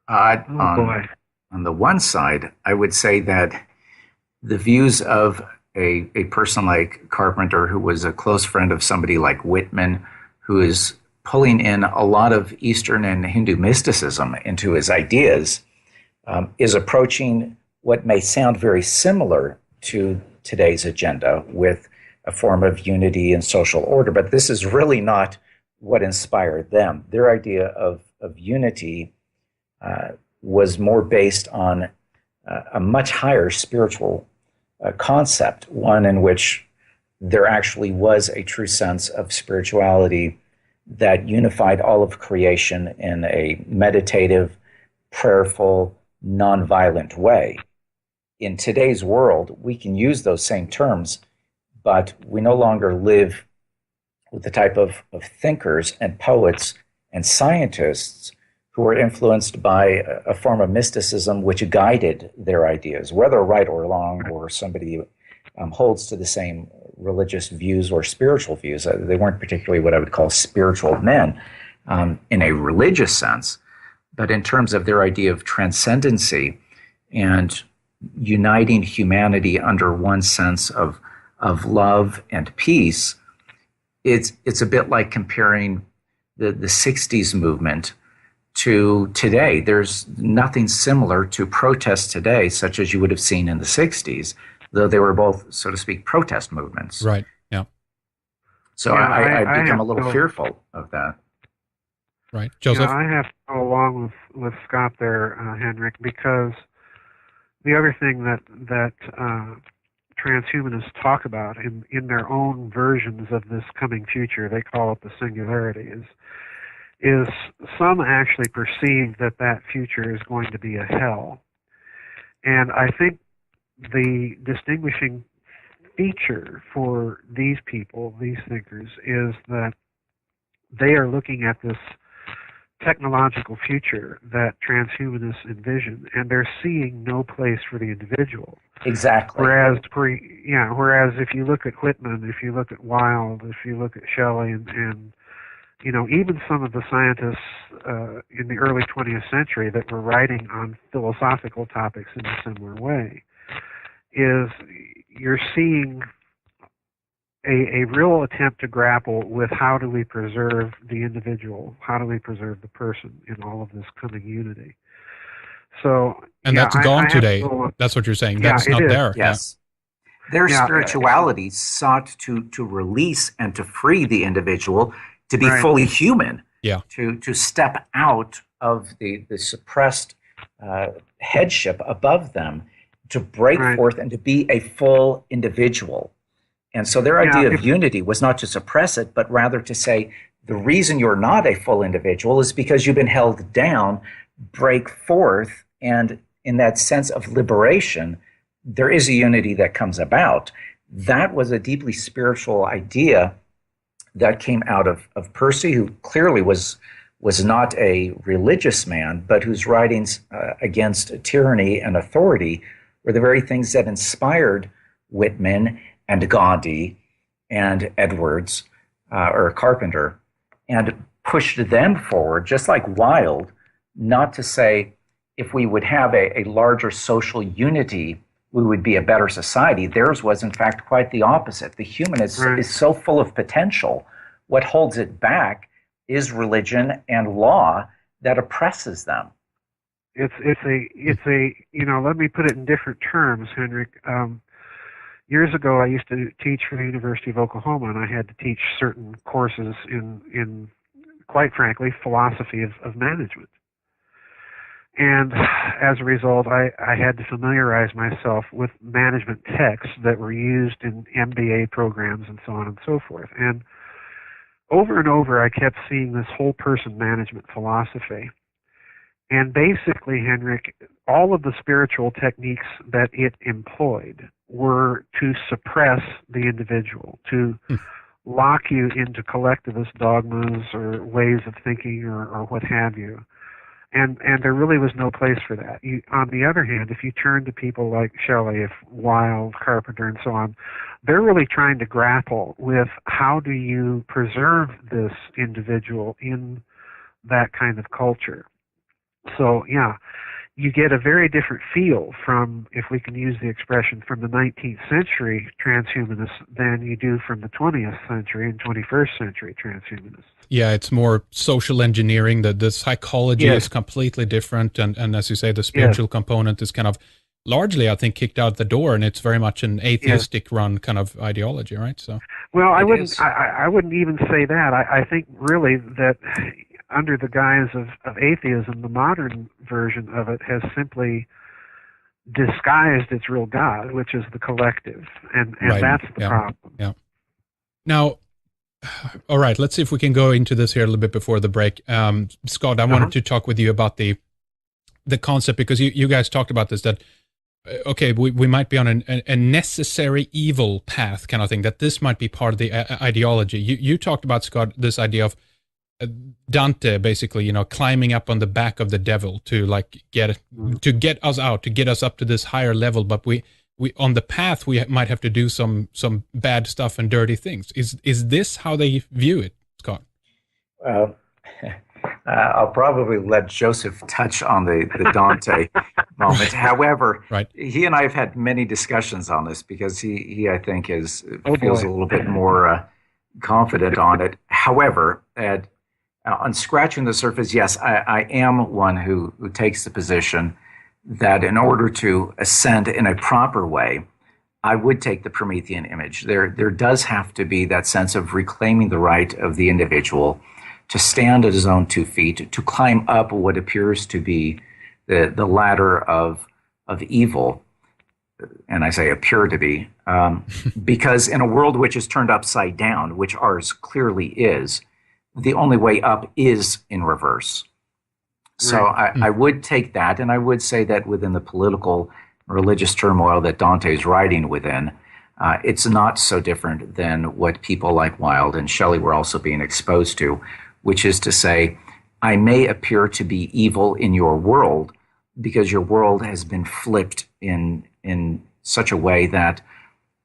On the one side, I would say that the views of a person like Carpenter, who was a close friend of somebody like Whitman, who is pulling in a lot of Eastern and Hindu mysticism into his ideas, is approaching what may sound very similar to today's agenda with a form of unity and social order. But this is really not what inspired them. Their idea of unity was more based on a much higher spiritual concept, one in which there actually was a true sense of spirituality that unified all of creation in a meditative, prayerful, nonviolent way. In today's world, we can use those same terms, but we no longer live with the type of thinkers and poets and scientists who were influenced by a form of mysticism which guided their ideas, whether right or wrong, or somebody holds to the same religious views or spiritual views. They weren't particularly what I would call spiritual men in a religious sense, but in terms of their idea of transcendency and uniting humanity under one sense of love and peace, it's a bit like comparing the 60s movement to today. There's nothing similar to protests today, such as you would have seen in the 60s, though they were both, so to speak, protest movements. Right, yeah. So yeah, I become a little fearful of that. Right. Joseph? Yeah, I have to go along with Scott there, Henrik, because the other thing that transhumanists talk about in their own versions of this coming future, they call it the singularity, is some actually perceive that future is going to be a hell. And I think the distinguishing feature for these people, these thinkers, is that they are looking at this technological future that transhumanists envision, and they're seeing no place for the individual. Exactly. Whereas if you look at Whitman, if you look at Wilde, if you look at Shelley, and even some of the scientists in the early 20th century that were writing on philosophical topics in a similar way, is you're seeing a real attempt to grapple with how do we preserve the individual, how do we preserve the person in all of this coming unity. So, and that's gone today. That's what you're saying. That's not there. Yes. Yeah. Their spirituality sought to release and to free the individual to be fully human. Yeah. To step out of the suppressed headship above them, to break forth and to be a full individual. And so their idea of unity was not to suppress it, but rather to say, the reason you're not a full individual is because you've been held down. Break forth, and in that sense of liberation, there is a unity that comes about. That was a deeply spiritual idea that came out of Percy, who clearly was not a religious man, but whose writings against tyranny and authority were the very things that inspired Whitman and Gandhi and Edwards or Carpenter, and pushed them forward, just like Wilde, not to say if we would have a larger social unity, we would be a better society. Theirs was, in fact, quite the opposite. The human is so full of potential. What holds it back is religion and law that oppresses them. It's a let me put it in different terms, Henrik. Years ago, I used to teach for the University of Oklahoma, and I had to teach certain courses in quite frankly, philosophy of management. And as a result, I had to familiarize myself with management texts that were used in MBA programs and so on and so forth. And over, I kept seeing this whole person management philosophy. And basically, Henrik, all of the spiritual techniques that it employed were to suppress the individual, to lock you into collectivist dogmas or ways of thinking or what have you. And there really was no place for that. On the other hand, if you turn to people like Shelley, Wilde, Carpenter, and so on, they're really trying to grapple with how do you preserve this individual in that kind of culture. So, yeah, you get a very different feel from, if we can use the expression, from the 19th century transhumanists than you do from the 20th century and 21st century transhumanists. Yeah, it's more social engineering. The psychology is completely different. And as you say, the spiritual component is kind of largely, I think, kicked out the door, and it's very much an atheistic run kind of ideology, right? So, well, I wouldn't even say that. I think really that under the guise of atheism, the modern version of it has simply disguised its real God, which is the collective, and that's the problem. Yeah. Now, all right, let's see if we can go into this here a little bit before the break. Scott, I wanted to talk with you about the concept, because you guys talked about this, that okay, we might be on a necessary evil path kind of thing, that this might be part of the ideology. You talked about, Scott, this idea of Dante basically, climbing up on the back of the devil to get us out, to get us up to this higher level. But we on the path we might have to do some bad stuff and dirty things. Is this how they view it, Scott? Well, I'll probably let Joseph touch on the Dante moment. However, right. He and I have had many discussions on this because he I think feels a little bit more confident on it. However, on scratching the surface, yes, I am one who takes the position that in order to ascend in a proper way, I would take the Promethean image. There does have to be that sense of reclaiming the right of the individual to stand at his own 2 feet, to climb up what appears to be the ladder of evil, and I say appear to be, because in a world which is turned upside down, which ours clearly is, the only way up is in reverse. So I would take that, and I would say that within the political and religious turmoil that Dante is writing within, it's not so different than what people like Wilde and Shelley were also being exposed to, which is to say, I may appear to be evil in your world because your world has been flipped in such a way that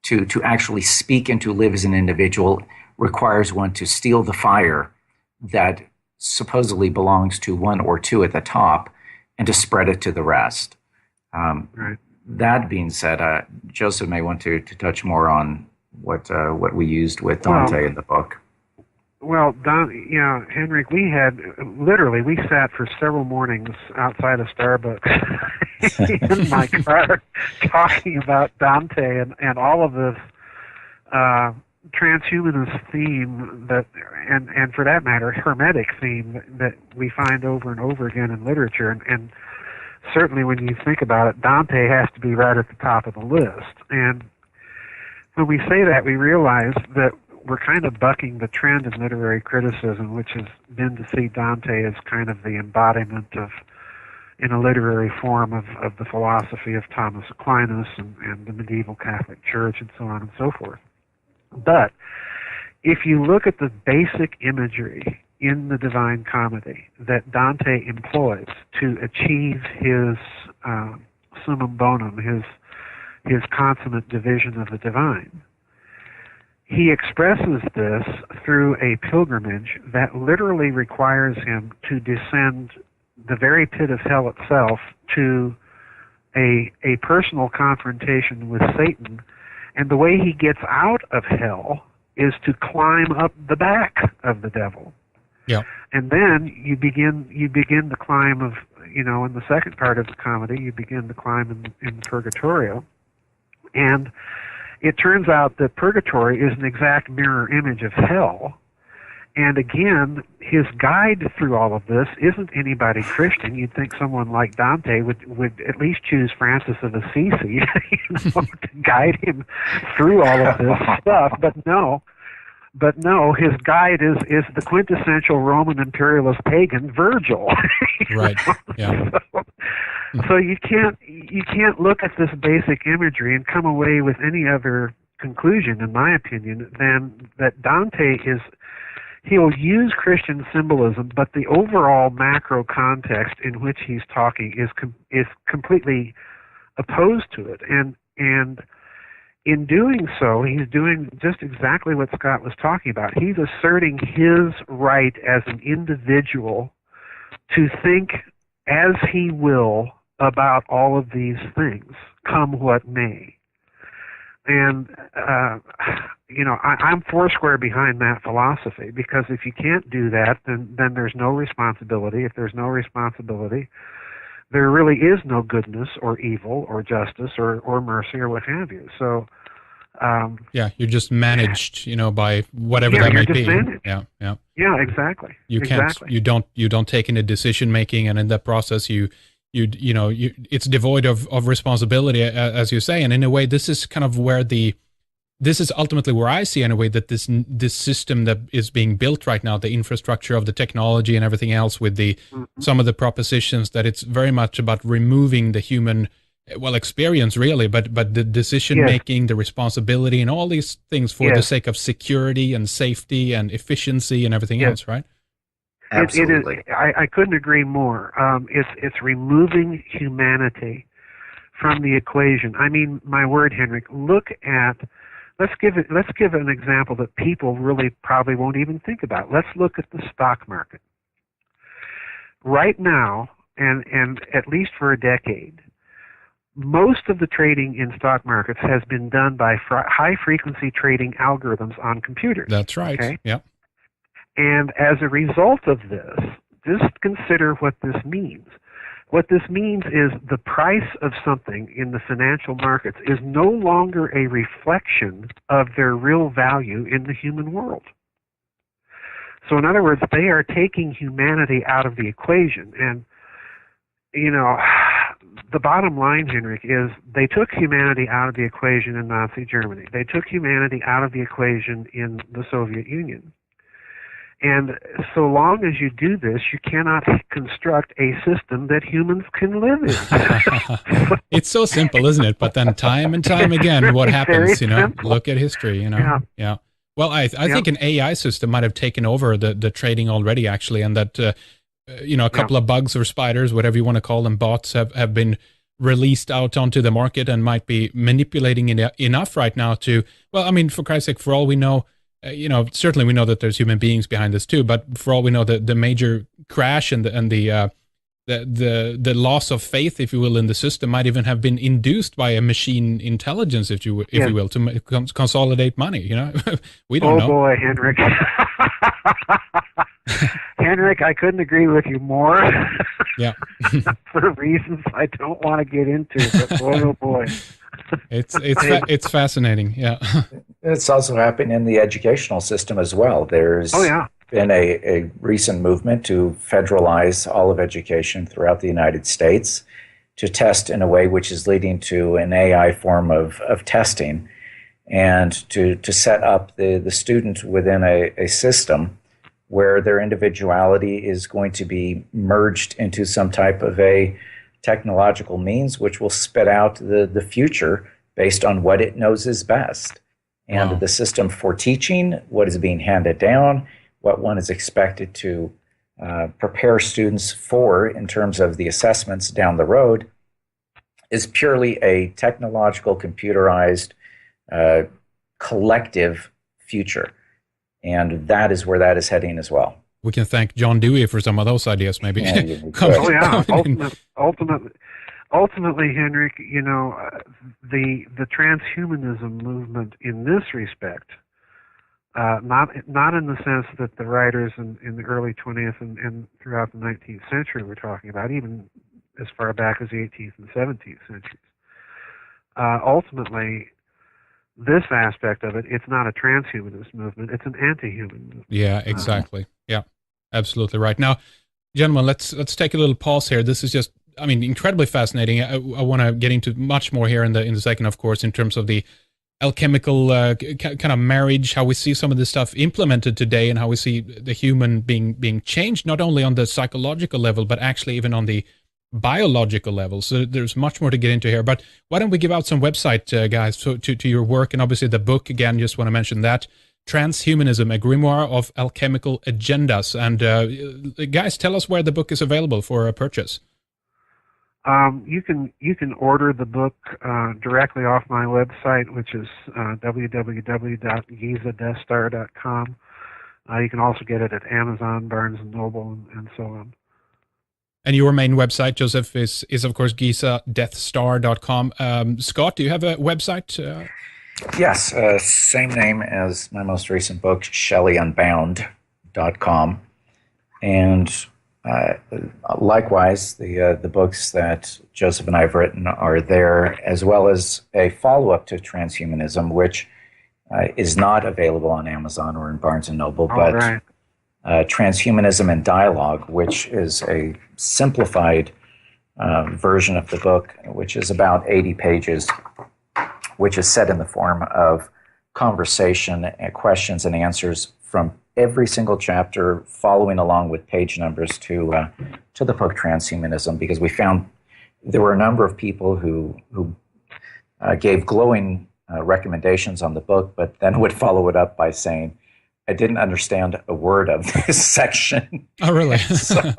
to actually speak and to live as an individual requires one to steal the fire that supposedly belongs to one or two at the top and to spread it to the rest. Right. That being said, Joseph may want to touch more on what we used with Dante in the book. Well, Henrik, we sat for several mornings outside of Starbucks in my car talking about Dante and all of this transhumanist theme and for that matter, hermetic theme that we find over and over again in literature. And certainly when you think about it, Dante has to be right at the top of the list. And when we say that, we realize that we're kind of bucking the trend in literary criticism, which has been to see Dante as kind of the embodiment of, in a literary form, of the philosophy of Thomas Aquinas and the medieval Catholic Church and so on and so forth. But if you look at the basic imagery in the Divine Comedy that Dante employs to achieve his summum bonum, his consummate division of the divine, he expresses this through a pilgrimage that literally requires him to descend the very pit of hell itself to a personal confrontation with Satan. And the way he gets out of hell is to climb up the back of the devil. Yeah. And then you begin the climb of, in the second part of the comedy, you begin the climb in Purgatorio. And it turns out that Purgatory is an exact mirror image of hell. And again, his guide through all of this isn't anybody Christian. You'd think someone like Dante would at least choose Francis of Assisi, to guide him through all of this stuff. But no, his guide is the quintessential Roman imperialist pagan, Virgil. Right. Yeah. So you can't look at this basic imagery and come away with any other conclusion, in my opinion, than that Dante he'll use Christian symbolism, but the overall macro context in which he's talking is completely opposed to it. And in doing so, he's doing just exactly what Scott was talking about. He's asserting his right as an individual to think as he will about all of these things, come what may. And, I'm foursquare behind that philosophy, because if you can't do that, then there's no responsibility. If there's no responsibility, there really is no goodness or evil or justice or mercy or what have you. So, you're just managed, by whatever that might be. Managed. Yeah, exactly. You can't, you don't take any decision making, and in that process, it's devoid of responsibility, as you say. And in a way, this is kind of where this is ultimately where I see, in a way, that this system that is being built right now, the infrastructure of the technology and everything else, with some of the propositions, that it's very much about removing the human experience, really, but the decision making, the responsibility, and all these things for the sake of security and safety and efficiency and everything else, right? Absolutely. It is. I couldn't agree more. It's removing humanity from the equation. I mean, my word, Henrik. Look at. Let's give an example that people really probably won't even think about. Let's look at the stock market. Right now, and at least for a decade, most of the trading in stock markets has been done by high-frequency trading algorithms on computers. That's right. Okay? Yep. And as a result of this, just consider what this means. What this means is the price of something in the financial markets is no longer a reflection of their real value in the human world. So in other words, they are taking humanity out of the equation. And, you know, the bottom line, Henrik, is they took humanity out of the equation in Nazi Germany. They took humanity out of the equation in the Soviet Union. And so long as you do this, you cannot construct a system that humans can live in. It's so simple, isn't it? But then time and time again, what happens, you know? Simple. Look at history, you know? Yeah. Well, I think an AI system might have taken over the trading already, actually, and that, you know, a couple of bugs or spiders, whatever you want to call them, bots have been released out onto the market and might be manipulating it enough right now to, well, I mean, for Christ's sake, for all we know, you know, certainly we know that there's human beings behind this too, but for all we know, the major crash and the loss of faith, if you will, in the system might even have been induced by a machine intelligence, if you will, to consolidate money. You know, we don't know. Oh boy, Henrik. Henrik, I couldn't agree with you more. Yeah. For reasons I don't want to get into, but boy, oh boy. It's fascinating. Yeah. It's also happened in the educational system as well. There's been a recent movement to federalize all of education throughout the United States, to test in a way which is leading to an AI form of testing, and to set up the student within a system where their individuality is going to be merged into some type of a technological means which will spit out the future based on what it knows is best. And the system for teaching, what is being handed down, what one is expected to prepare students for in terms of the assessments down the road, is purely a technological, computerized, collective future. And that is where that is heading as well. We can thank John Dewey for some of those ideas, maybe. Ultimately, Henrik, you know, the transhumanism movement in this respect, not in the sense that the writers in the early 20th and throughout the 19th century were talking about, even as far back as the 18th and 17th centuries. Ultimately, this aspect of it, it's not a transhumanist movement, it's an anti-human movement. Yeah, exactly. Yeah, absolutely right. Now, gentlemen, let's take a little pause here. This is just, I mean, incredibly fascinating. I want to get into much more here in the second, of course, in terms of the alchemical kind of marriage, how we see some of this stuff implemented today, and how we see the human being changed, not only on the psychological level, but actually even on the biological level. So there's much more to get into here. But why don't we give out some website, guys, to your work, and obviously the book, again, just want to mention that. Transhumanism, a grimoire of alchemical agendas. And guys, tell us where the book is available for purchase. You can order the book directly off my website, which is www.gizadeathstar.com. You can also get it at Amazon, Barnes & Noble, and so on. And your main website, Joseph, is of course gizadeathstar.com. Scott, do you have a website? Yes, same name as my most recent book, shelleyunbound.com. And likewise, the books that Joseph and I have written are there, as well as a follow-up to Transhumanism, which is not available on Amazon or in Barnes & Noble, but right. Transhumanism and Dialogue, which is a simplified version of the book, which is about 80 pages, which is set in the form of conversation, questions and answers from every single chapter, following along with page numbers to the book Transhumanism, because we found there were a number of people who gave glowing recommendations on the book, but then would follow it up by saying, I didn't understand a word of this section. Oh, really? So,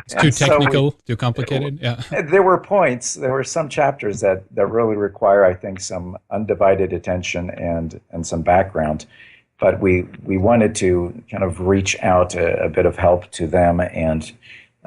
It's too technical, too complicated. Yeah. there were some chapters that really require, I think, some undivided attention and some background. But we wanted to kind of reach out a bit of help to them and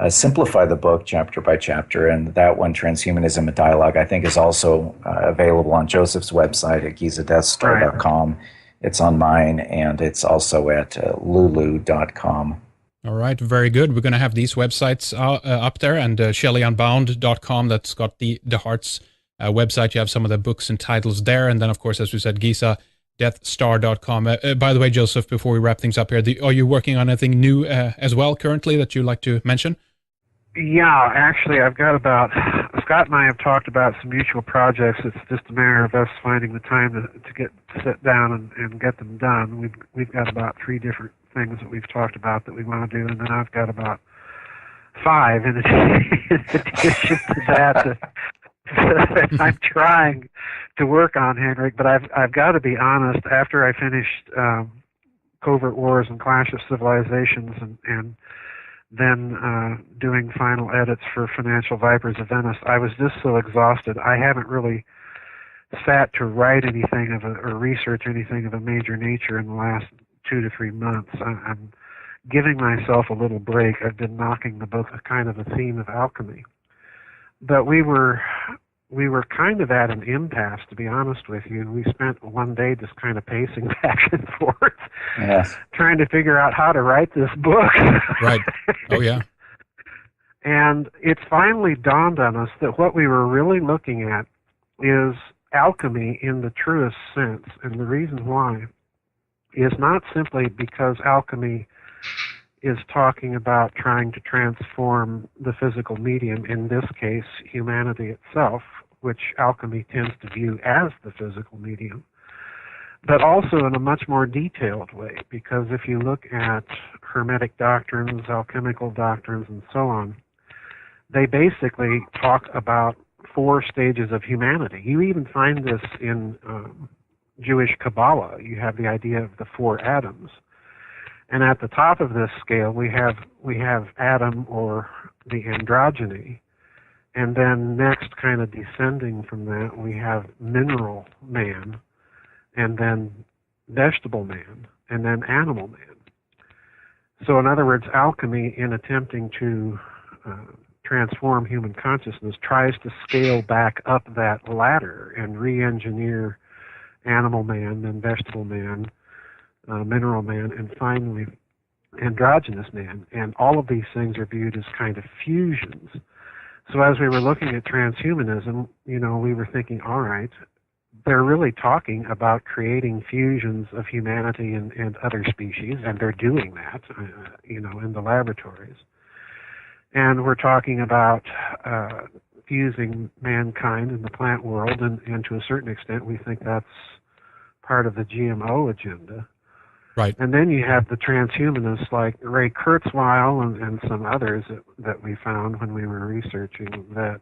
simplify the book chapter by chapter. And that one, Transhumanism, a Dialogue, I think is also available on Joseph's website at gizadeathstar.com. Right. It's on mine, and it's also at lulu.com. All right, very good. We're going to have these websites up there, and shelleyunbound.com, that's got the Hearts website. You have some of the books and titles there. And then, of course, as we said, gizadeathstar.com. By the way, Joseph, before we wrap things up here, are you working on anything new as well currently that you'd like to mention? Yeah, actually, I've got Scott and I have talked about some mutual projects. It's just a matter of us finding the time to sit down and get them done. We've got about 3 different things that we've talked about that we want to do, and then I've got about 5 in addition to that that I'm trying to work on, Henrik. But I've got to be honest. After I finished Covert Wars and Clash of Civilizations, and then doing final edits for Financial Vipers of Venice, I was just so exhausted. I haven't really sat to write anything or research anything of a major nature in the last 2 to 3 months. I'm giving myself a little break. I've been knocking the book, a kind of a theme of alchemy. But we were kind of at an impasse, to be honest with you. We spent one day just kind of pacing back and forth, yes, trying to figure out how to write this book. Right. Oh, yeah. And it finally dawned on us that what we were really looking at is alchemy in the truest sense. And the reason why is not simply because alchemy is talking about trying to transform the physical medium, in this case, humanity itself, which alchemy tends to view as the physical medium, but also in a much more detailed way, because if you look at Hermetic doctrines, alchemical doctrines, and so on, they basically talk about 4 stages of humanity. You even find this in Jewish Kabbalah. You have the idea of the 4 atoms. And at the top of this scale, we have Adam, or the androgyny. And then next, kind of descending from that, we have mineral man, and then vegetable man, and then animal man. So in other words, alchemy, in attempting to transform human consciousness, tries to scale back up that ladder and re-engineer animal man, then vegetable man, mineral man, and finally androgynous man. And all of these things are viewed as kind of fusions. So as we were looking at transhumanism, we were thinking, all right, they're really talking about creating fusions of humanity and other species, and they're doing that, in the laboratories. And we're talking about fusing mankind in the plant world, and to a certain extent, we think that's part of the GMO agenda. Right. And then you have the transhumanists like Ray Kurzweil and some others that we found when we were researching, that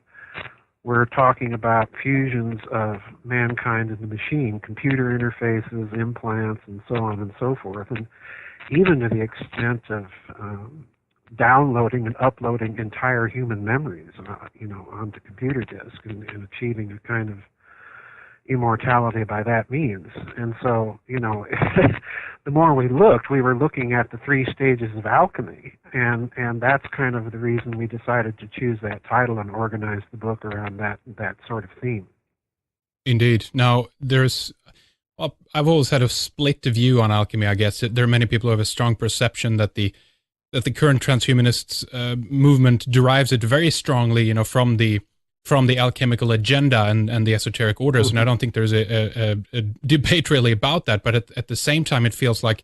we're talking about fusions of mankind and the machine, computer interfaces, implants, and so on and so forth, and even to the extent of downloading and uploading entire human memories, onto computer disks and achieving a kind of immortality by that means. And so, the more we looked, we were looking at the 3 stages of alchemy, and that's kind of the reason we decided to choose that title and organize the book around that sort of theme. Indeed. Now, I've always had a split view on alchemy, I guess. There are many people who have a strong perception that the current transhumanist movement derives it very strongly, from the alchemical agenda and the esoteric orders. Mm-hmm. And I don't think there's a debate really about that. But at the same time, it feels like,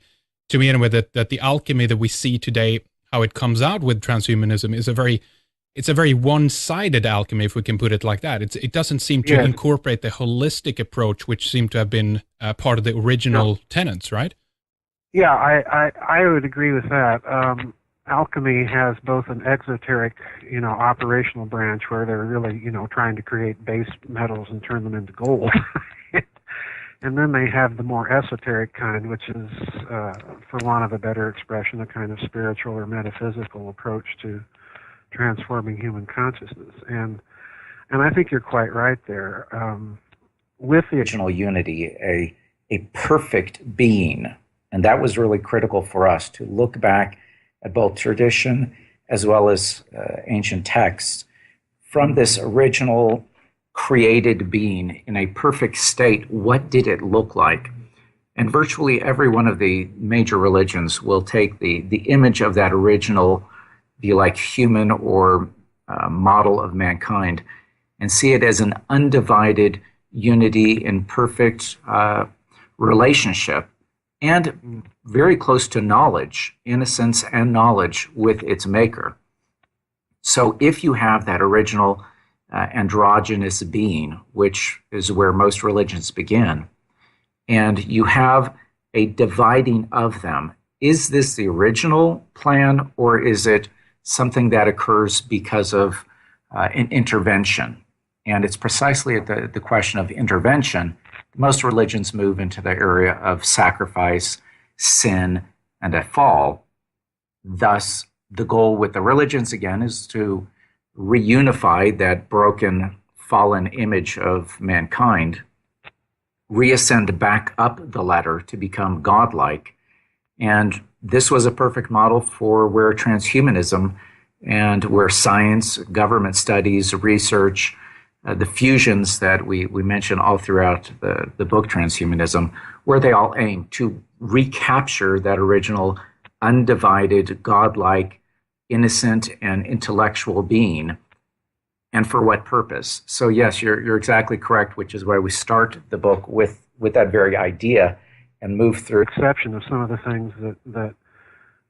to me anyway, that the alchemy that we see today, how it comes out with transhumanism, is a very one-sided alchemy, if we can put it like that. It doesn't seem to incorporate the holistic approach, which seemed to have been part of the original tenets, right? Yeah, I would agree with that. Alchemy has both an exoteric, operational branch where they're really, trying to create base metals and turn them into gold. And then they have the more esoteric kind, which is, for want of a better expression, a kind of spiritual or metaphysical approach to transforming human consciousness. And I think you're quite right there. With the original unity, a perfect being, and that was really critical for us to look back at both tradition as well as ancient texts from this original created being in a perfect state. What did it look like? And virtually every one of the major religions will take the image of that original, if you like, human or model of mankind and see it as an undivided unity in perfect relationship and very close to knowledge, innocence and knowledge with its maker. So if you have that original androgynous being, which is where most religions begin, and you have a dividing of them, is this the original plan or is it something that occurs because of an intervention? And it's precisely at the question of intervention. Most religions move into the area of sacrifice, sin, and a fall. Thus, the goal with the religions, again, is to reunify that broken, fallen image of mankind, reascend back up the ladder to become godlike. And this was a perfect model for where transhumanism and where science, government studies, research, the fusions that we mention all throughout the book Transhumanism, where they all aim to recapture that original undivided, godlike, innocent, and intellectual being. And for what purpose? So yes, you're exactly correct, which is why we start the book with that very idea and move through. Exception of some of the things that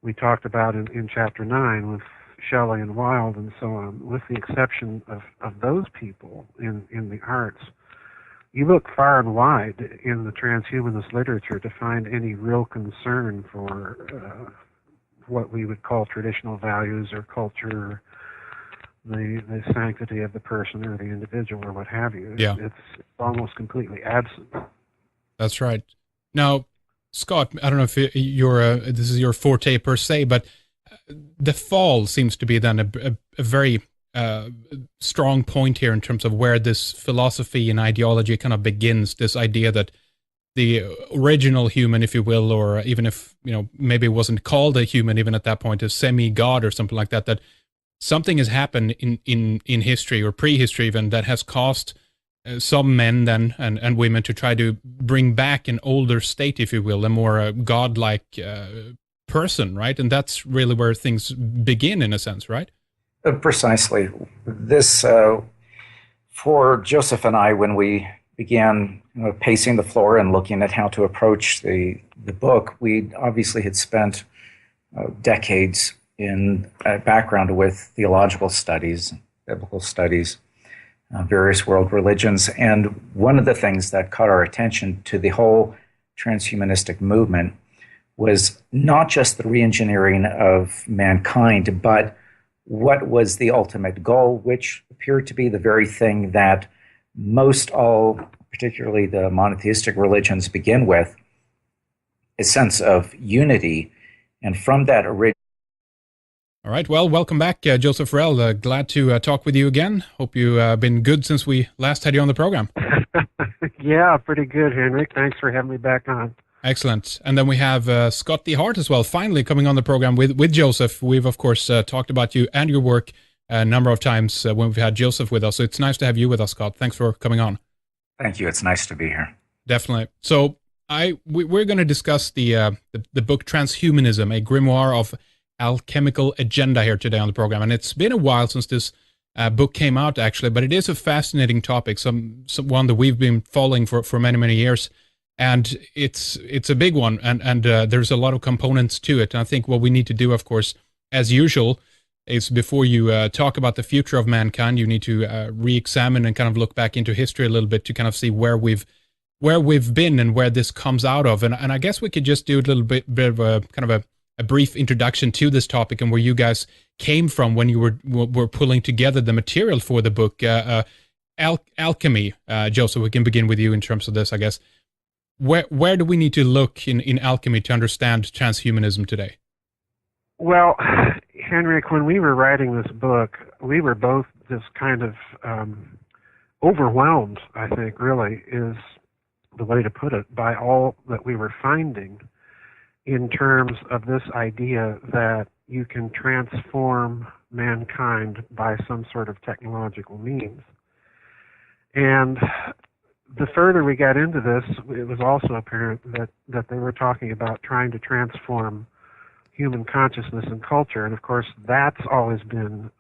we talked about in Chapter 9 with Shelley and Wilde and so on, with the exception of those people in the arts, you look far and wide in the transhumanist literature to find any real concern for what we would call traditional values or culture, the sanctity of the person or the individual or what have you. Yeah. It's almost completely absent. That's right. Now, Scott, I don't know if this is your forte per se, but the fall seems to be then a very strong point here in terms of where this philosophy and ideology kind of begins, this idea that the original human, if you will, or even if, maybe it wasn't called a human even at that point, a semi-god or something like that, that something has happened in history or prehistory even that has caused some men then and women to try to bring back an older state, if you will, a more godlike person, right? And that's really where things begin in a sense, right? Precisely. This, for Joseph and I, when we began pacing the floor and looking at how to approach the book, we obviously had spent decades in background with theological studies, biblical studies, various world religions. And one of the things that caught our attention to the whole transhumanistic movement was not just the reengineering of mankind, but what was the ultimate goal, which appeared to be the very thing that most all, particularly the monotheistic religions, begin with, a sense of unity. And from that original. All right. Well, welcome back, Joseph Farrell. Glad to talk with you again. Hope you've been good since we last had you on the program. Yeah, pretty good, Henrik. Thanks for having me back on. Excellent. And then we have Scott D. Hart as well, finally coming on the program with Joseph. We've, of course, talked about you and your work a number of times when we've had Joseph with us. So it's nice to have you with us, Scott. Thanks for coming on. Thank you. It's nice to be here. Definitely. So we're going to discuss the book Transhumanism, a grimoire of alchemical agenda here today on the program. And it's been a while since this book came out, actually, but it is a fascinating topic, some one that we've been following for many, many years. And it's a big one, and there's a lot of components to it. And I think what we need to do, of course, as usual, is before you talk about the future of mankind, you need to re-examine and kind of look back into history a little bit to kind of see where we've been and where this comes out of. And I guess we could just do a little bit of a kind of a brief introduction to this topic and where you guys came from when you were pulling together the material for the book. Alchemy, Joseph, we can begin with you in terms of this, I guess. where do we need to look in alchemy to understand transhumanism today? Well, Henrik, when we were writing this book, we were both just kind of overwhelmed, I think, really, is the way to put it, by all that we were finding in terms of this idea that you can transform mankind by some sort of technological means. And the further we got into this, it was also apparent that they were talking about trying to transform human consciousness and culture. And of course, that's always been